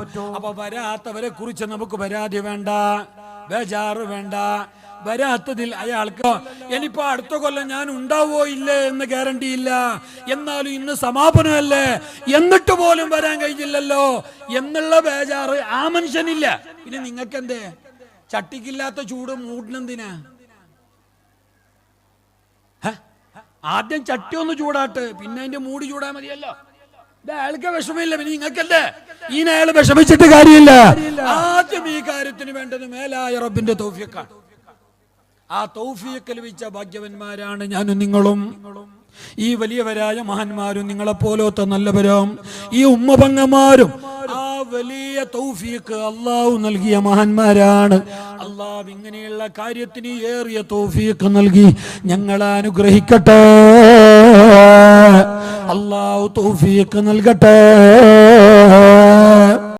പറ്റൂ. അപ്പൊ വരാത്തവരെ കുറിച്ച് നമുക്ക് പരാതി വേണ്ട, ബേജാറ് വേണ്ട. വരാത്തതിൽ അയാൾക്ക് ഇനിയിപ്പോ അടുത്ത കൊല്ലം ഞാൻ ഉണ്ടാവോ ഇല്ലേ എന്ന് ഗ്യാരണ്ടി ഇല്ല, എന്നാലും ഇന്ന് സമാപനമല്ലേ എന്നിട്ട് പോലും വരാൻ കഴിഞ്ഞില്ലല്ലോ എന്നുള്ള ബേജാറ് ആ മനുഷ്യനില്ല. പിന്നെ നിങ്ങൾക്ക് എന്തേ ചട്ടിക്കില്ലാത്ത ചൂട് മൂടിനെന്തിനാ? ആദ്യം ചട്ടി ഒന്ന് ചൂടാട്ട്, പിന്നെ അതിന്റെ മൂടി ചൂടാ മതിയല്ലോ. അയാൾക്ക് വിഷമില്ല, പിന്നെ നിങ്ങൾക്കല്ലേ ഈ അയാൾ വിഷമിച്ചിട്ട് കാര്യമില്ല. ആദ്യം ഈ കാര്യത്തിന് വേണ്ടത് മേലായ റബ്ബിന്റെ തൗഫീഖാണ്. ആ തൗഫീഖ് ലഭിച്ച ഭാഗ്യവന്മാരാണ് ഞാനും നിങ്ങളും, ഈ വലിയവരായ മഹാന്മാരും നിങ്ങളെപ്പോലത്തെ നല്ലവരും, ഈ ഉമ്മപങ്ങന്മാരും. ആ വലിയ തൗഫീഖ് അള്ളാഹു നൽകിയ മഹാന്മാരാണ്. അള്ളാഹു ഇങ്ങനെയുള്ള കാര്യത്തിന് ഏറിയ തൗഫീഖ് നൽകി ഞങ്ങളെ അനുഗ്രഹിക്കട്ടെ. അള്ളാഹു തൗഫീഖ് നൽകട്ടെ.